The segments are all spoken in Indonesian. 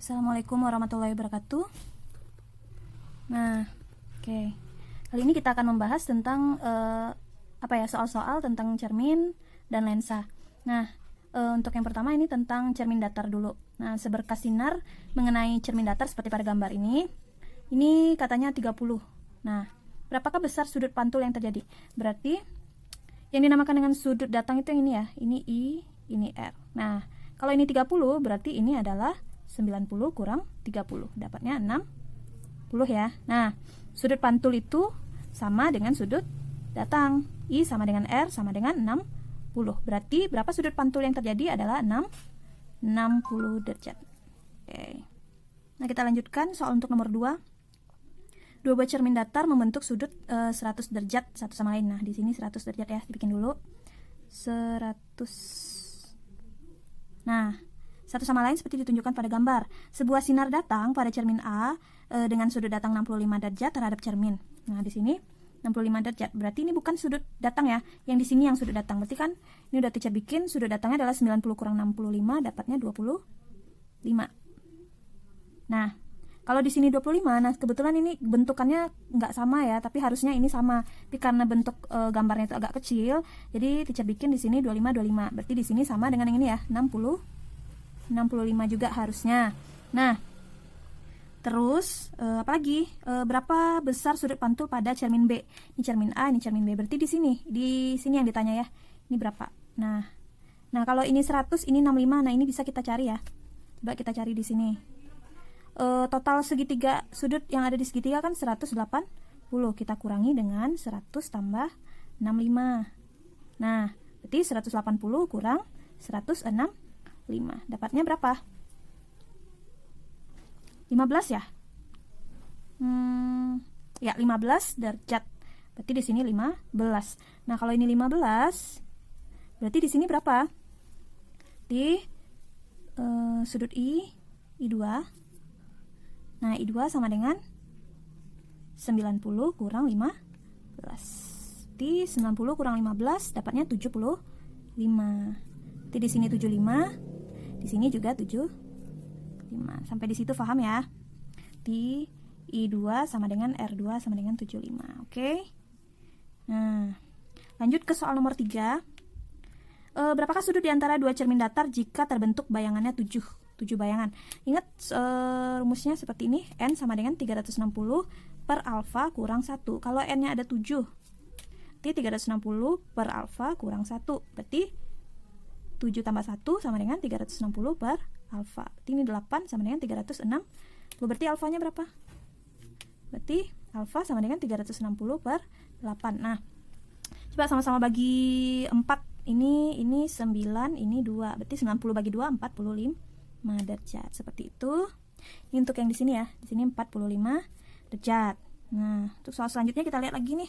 Assalamualaikum warahmatullahi wabarakatuh. Nah, oke. Kali ini kita akan membahas tentang soal-soal tentang cermin dan lensa. Nah, untuk yang pertama ini tentang cermin datar dulu. Nah, seberkas sinar mengenai cermin datar seperti pada gambar ini. Ini katanya 30. Nah, berapakah besar sudut pantul yang terjadi? Berarti yang dinamakan dengan sudut datang itu yang ini ya. Ini I, ini R. Nah, kalau ini 30 berarti ini adalah 90 kurang 30, dapatnya 60 ya. Nah, sudut pantul itu sama dengan sudut datang. I sama dengan R sama dengan 60. Berarti berapa sudut pantul yang terjadi adalah 60 derajat. Oke. Nah, kita lanjutkan soal untuk nomor 2. Dua buah cermin datar membentuk sudut 100 derajat satu sama lain. Nah, di sini 100 derajat ya, dibikin dulu. 100. Nah, satu sama lain seperti ditunjukkan pada gambar. Sebuah sinar datang pada cermin A dengan sudut datang 65 derajat terhadap cermin. Nah, di sini 65 derajat. Berarti ini bukan sudut datang ya. Yang di sini yang sudut datang. Berarti kan ini udah teacher bikin sudut datangnya adalah 90 kurang 65 dapatnya 25. Nah, kalau di sini 25, nah kebetulan ini bentukannya nggak sama ya, tapi harusnya ini sama. Tapi karena bentuk gambarnya itu agak kecil, jadi teacher bikin di sini 25. Berarti di sini sama dengan yang ini ya, 65 juga harusnya. Nah, terus apalagi berapa besar sudut pantul pada cermin B? Ini cermin A, ini cermin B. Berarti di sini yang ditanya ya. Ini berapa? Nah kalau ini 100, ini 65. Nah, ini bisa kita cari ya. Coba kita cari di sini. Total segitiga sudut yang ada di segitiga kan 180. Kita kurangi dengan 100 tambah 65. Nah, berarti 180 kurang 165. Dapatnya berapa? 15 ya? Ya, 15 derajat. Berarti di sini 15. Nah, kalau ini 15, berarti di sini berapa? Di sudut I2. Nah, I2 sama dengan 90 kurang 15. Di 90 kurang 15 dapatnya 75. Jadi di sini 75, di sini juga 75. Sampai di situ paham ya? Di I2 sama dengan R2 sama dengan 75. Oke. Nah, lanjut ke soal nomor 3. Berapakah sudut di antara dua cermin datar jika terbentuk bayangannya 7 bayangan? Ingat rumusnya seperti ini. N sama dengan 360 per alfa kurang 1. Kalau N-nya ada 7, berarti 360 per alfa kurang 1. Berarti 7 tambah 1 sama dengan 360 per alfa. Berarti ini 8 sama dengan 360. Berarti alfanya berapa? Berarti alfa sama dengan 360 per 8. Nah, coba sama-sama bagi 4. Ini 9, ini 2. Berarti 90 bagi 2, 45 derajat. Seperti itu. Ini untuk yang di sini ya. Di sini 45 derajat. Nah, untuk soal selanjutnya kita lihat lagi nih.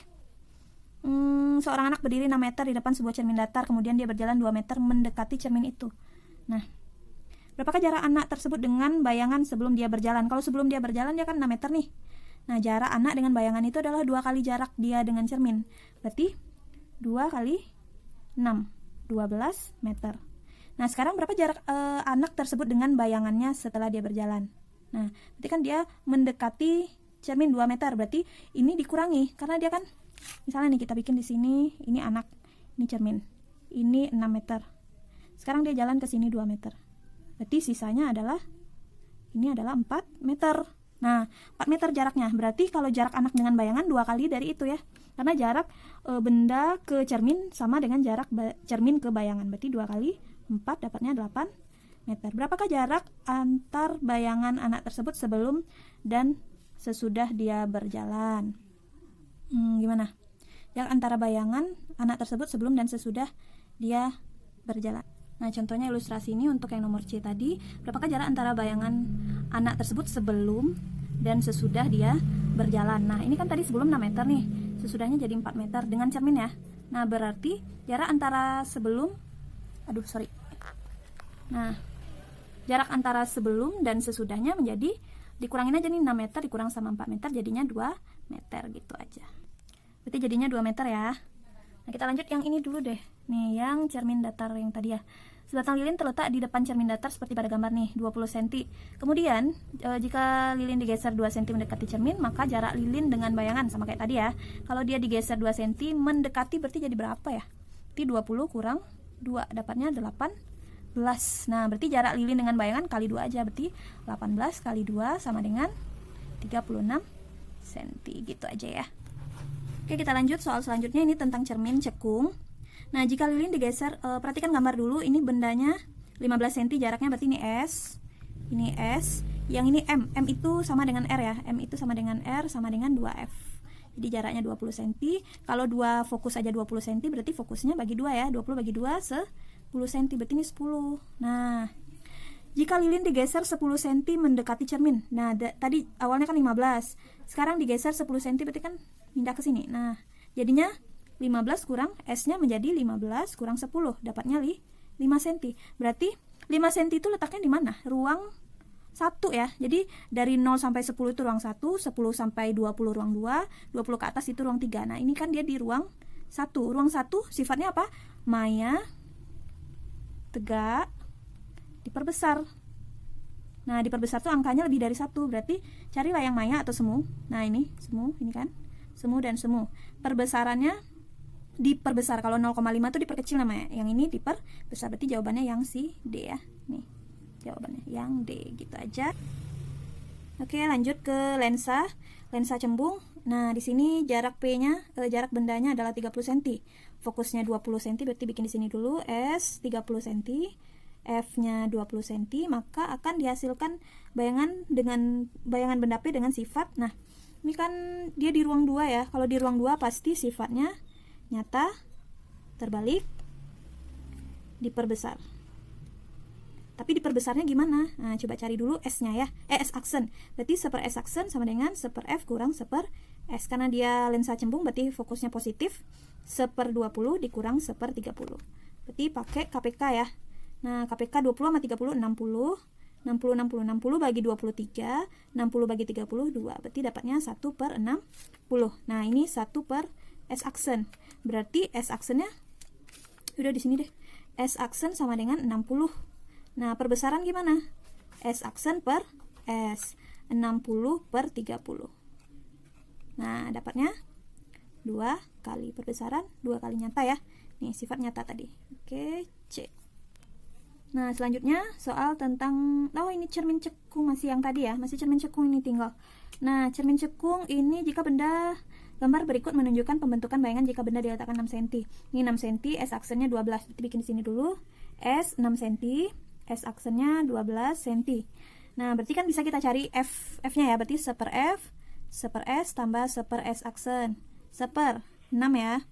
Seorang anak berdiri 6 meter di depan sebuah cermin datar, kemudian dia berjalan 2 meter mendekati cermin itu. Nah, berapakah jarak anak tersebut dengan bayangan sebelum dia berjalan? Kalau sebelum dia berjalan dia kan 6 meter nih. Nah, jarak anak dengan bayangan itu adalah 2 kali jarak dia dengan cermin. Berarti 2 kali 6, 12 meter. Nah, sekarang berapa jarak anak tersebut dengan bayangannya setelah dia berjalan? Nah, berarti kan dia mendekati cermin 2 meter. Berarti ini dikurangi karena dia kan, misalnya nih kita bikin di sini, ini anak, ini cermin, ini 6 meter. Sekarang dia jalan ke sini 2 meter. Berarti sisanya adalah, ini adalah 4 meter. Nah, 4 meter jaraknya. Berarti kalau jarak anak dengan bayangan 2 kali dari itu ya. Karena jarak benda ke cermin sama dengan jarak cermin ke bayangan. Berarti 2 kali 4 dapatnya 8 meter. Berapakah jarak antar bayangan anak tersebut sebelum dan sesudah dia berjalan? Gimana? Jarak antara bayangan anak tersebut sebelum dan sesudah dia berjalan. Nah, contohnya ilustrasi ini untuk yang nomor C tadi. Berapakah jarak antara bayangan anak tersebut sebelum dan sesudah dia berjalan? Nah, ini kan tadi sebelum 6 meter nih. Sesudahnya jadi 4 meter dengan cermin ya. Nah, berarti jarak antara sebelum, Nah, jarak antara sebelum dan sesudahnya menjadi, dikurangin aja nih 6 meter dikurang sama 4 meter jadinya 2 meter gitu aja. Berarti jadinya 2 meter ya. Nah, kita lanjut yang ini dulu deh. Nih, yang cermin datar yang tadi ya. Sebatang lilin terletak di depan cermin datar seperti pada gambar nih, 20 cm. Kemudian, jika lilin digeser 2 cm mendekati cermin, maka jarak lilin dengan bayangan sama kayak tadi ya. Kalau dia digeser 2 cm mendekati berarti jadi berapa ya? Berarti 20 kurang 2, dapatnya 18. Nah, berarti jarak lilin dengan bayangan kali 2 aja, berarti 18 kali 2 sama dengan 36 cm. Gitu aja ya. Oke, kita lanjut soal selanjutnya, ini tentang cermin cekung. Nah, jika lilin digeser, perhatikan gambar dulu, ini bendanya 15 cm jaraknya, berarti ini S, yang ini M. M itu sama dengan R ya, M itu sama dengan R sama dengan 2F. Jadi jaraknya 20 cm. Kalau dua fokus aja 20 cm, berarti fokusnya bagi 2 ya, 20 bagi 2, 10 cm, berarti ini 10. Nah, jika lilin digeser 10 cm mendekati cermin, nah tadi awalnya kan 15, sekarang digeser 10 cm, berarti kan pindah ke sini. Nah, jadinya 15 kurang S-nya menjadi 15 kurang 10, dapatnya 5 cm. Berarti 5 cm itu letaknya di mana? Ruang 1 ya. Jadi dari 0 sampai 10 itu ruang 1, 10 sampai 20 ruang 2, 20 ke atas itu ruang 3. Nah, ini kan dia di ruang 1. Ruang 1 sifatnya apa? Maya, tegak, diperbesar. Nah, diperbesar tuh angkanya lebih dari 1, berarti carilah yang maya atau semu. Nah, ini semu, ini kan semu dan semu. Perbesarannya diperbesar. Kalau 0,5 itu diperkecil namanya. Yang ini diperbesar, berarti jawabannya yang si D ya. Nih, jawabannya yang D, gitu aja. Oke, lanjut ke lensa cembung. Nah, di sini jarak P-nya, jarak bendanya adalah 30 cm. Fokusnya 20 cm, berarti bikin di sini dulu S 30 cm. F-nya 20 cm, maka akan dihasilkan bayangan benda P dengan sifat. Nah, ini kan dia di ruang 2 ya. Kalau di ruang 2 pasti sifatnya nyata, terbalik, diperbesar. Tapi diperbesarnya gimana? Nah, coba cari dulu S-nya ya. S aksen. Berarti 1/S aksen sama dengan 1/F kurang 1/S. Karena dia lensa cembung, berarti fokusnya positif. 1/20 dikurang 1/30. Berarti pakai KPK ya. Nah, KPK 20 sama 30, 60. 60 bagi 23, 60 bagi 32. Berarti dapatnya 1/60. Nah, ini 1/S aksen. Berarti S aksennya udah di sini deh. S aksen sama dengan 60. Nah, perbesaran gimana? S aksen per S. 60/30. Nah, dapatnya 2 kali perbesaran, 2 kali nyata ya. Nih, sifat nyata tadi. Oke, C. Nah, selanjutnya soal tentang, ini cermin cekung, masih yang tadi ya, masih cermin cekung ini tinggal. Nah, cermin cekung ini jika benda, gambar berikut menunjukkan pembentukan bayangan jika benda diletakkan 6 cm. Ini 6 cm, S aksennya 12. Kita bikin di sini dulu. S 6 cm, S aksennya 12 cm. Nah, berarti kan bisa kita cari F-nya ya, berarti 1/F, 1/S tambah 1/S aksen. 1/6 ya.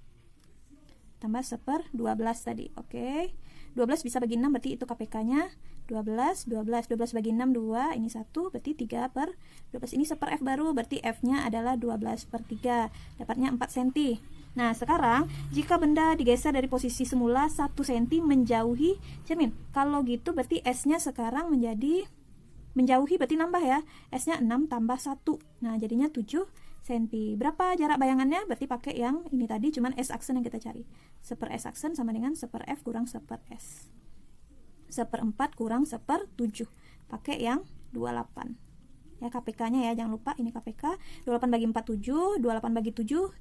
Tambah 1/12 tadi. Oke. 12 bisa bagi 6, berarti itu KPK-nya 12 bagi 6, 2, ini 1, berarti 3/12. Ini 1/F baru, berarti F-nya adalah 12/3, dapatnya 4 cm. Nah, sekarang jika benda digeser dari posisi semula 1 cm menjauhi cermin, kalau gitu berarti S-nya sekarang menjadi menjauhi, berarti nambah ya. S-nya 6 tambah 1, nah jadinya 7 cm. Berapa jarak bayangannya? Berarti pakai yang ini tadi, cuman S aksen yang kita cari. 1/S aksen sama dengan 1/F kurang 1/S. 1/4 kurang 1/7. Pakai yang 28. Ya, KPK-nya ya, jangan lupa ini KPK. 28 bagi 4 7, 28 bagi 7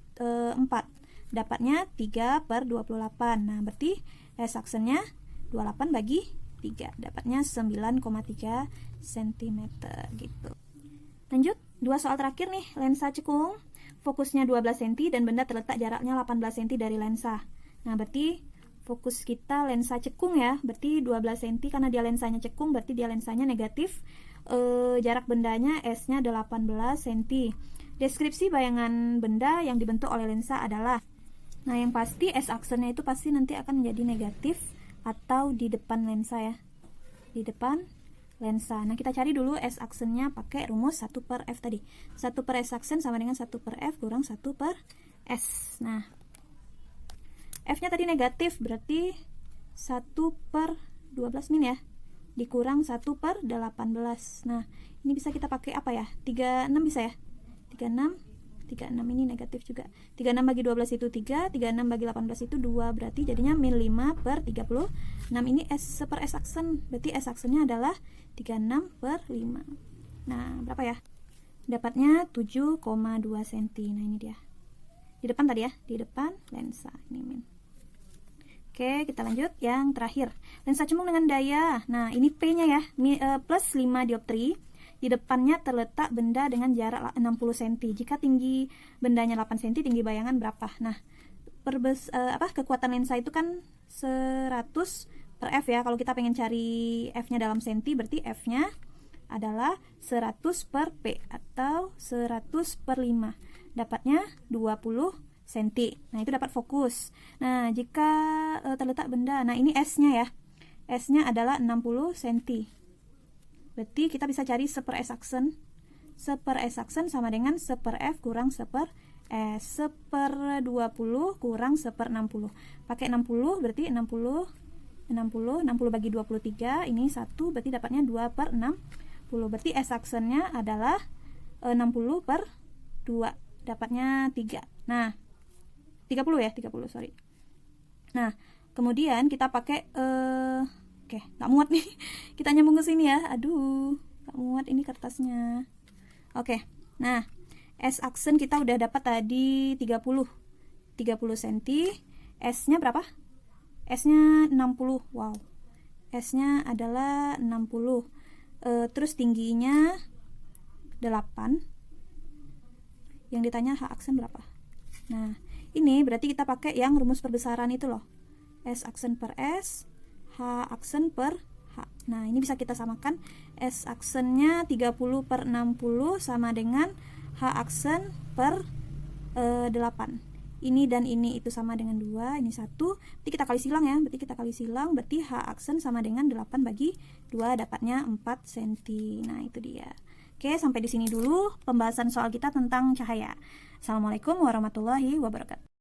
4. Dapatnya 3/28. Nah, berarti S aksennya 28 bagi 3. Dapatnya 9,3 cm gitu. Lanjut, 2 soal terakhir nih, lensa cekung. Fokusnya 12 cm dan benda terletak jaraknya 18 cm dari lensa. Nah, berarti fokus kita lensa cekung ya, berarti 12 cm karena dia lensanya cekung, berarti dia lensanya negatif. Jarak bendanya S-nya 18 cm. Deskripsi bayangan benda yang dibentuk oleh lensa adalah, nah yang pasti S aksennya itu pasti nanti akan menjadi negatif atau di depan lensa ya, di depan lensa. Nah, kita cari dulu S aksennya pakai rumus 1/F tadi. 1/S aksen sama dengan 1/F kurang 1/S. Nah, F-nya tadi negatif, berarti 1/12 min ya, dikurang 1/18. Nah, ini bisa kita pakai apa ya? 36 bisa ya? 36 36 ini negatif juga. 36 bagi 12 itu 3, 36 bagi 18 itu 2, berarti jadinya min 5 per 36. Ini per S aksen, berarti S aksennya adalah 36 per 5. Nah, berapa ya? Dapatnya 7,2 cm. Nah, ini dia. Di depan tadi ya, di depan lensa. Ini min. Oke, kita lanjut yang terakhir. Lensa cembung dengan daya. Nah, ini P-nya ya, plus 5 dioptri. Di depannya terletak benda dengan jarak 60 cm. Jika tinggi bendanya 8 cm, tinggi bayangan berapa? Nah, kekuatan lensa itu kan 100 per F ya. Kalau kita pengen cari F-nya dalam senti, berarti F-nya adalah 100 per P atau 100 per 5. Dapatnya 20 cm. Nah, itu dapat fokus. Nah, jika terletak benda, nah ini S-nya ya. S-nya adalah 60 cm. Berarti kita bisa cari seper S aksen. Seper S aksen sama dengan seper F kurang seper S. Seper 20 kurang seper 60. Pakai 60 berarti 60 bagi 23. Ini 1 berarti dapatnya 2 per 60. Berarti S aksennya adalah 60 per 2. Dapatnya 3. Nah, 30 ya, 30 sorry. Nah, kemudian kita pakai oke, nggak muat nih. Kita nyambung ke sini ya. Aduh, nggak muat ini kertasnya. Oke, nah S aksen kita udah dapat tadi 30 cm. S-nya berapa? S-nya 60. Wow. S-nya adalah 60. Terus tingginya 8. Yang ditanya H aksen berapa? Nah, ini berarti kita pakai yang rumus perbesaran itu loh. S aksen per S, H aksen per H. Nah, ini bisa kita samakan. S aksennya 30 per 60 sama dengan H aksen per 8. Ini dan ini itu sama dengan 2, ini 1. Berarti kita kali silang ya. Berarti H aksen sama dengan 8 bagi 2, dapatnya 4 cm. Nah, itu dia. Oke, sampai di sini dulu pembahasan soal kita tentang cahaya. Assalamualaikum warahmatullahi wabarakatuh.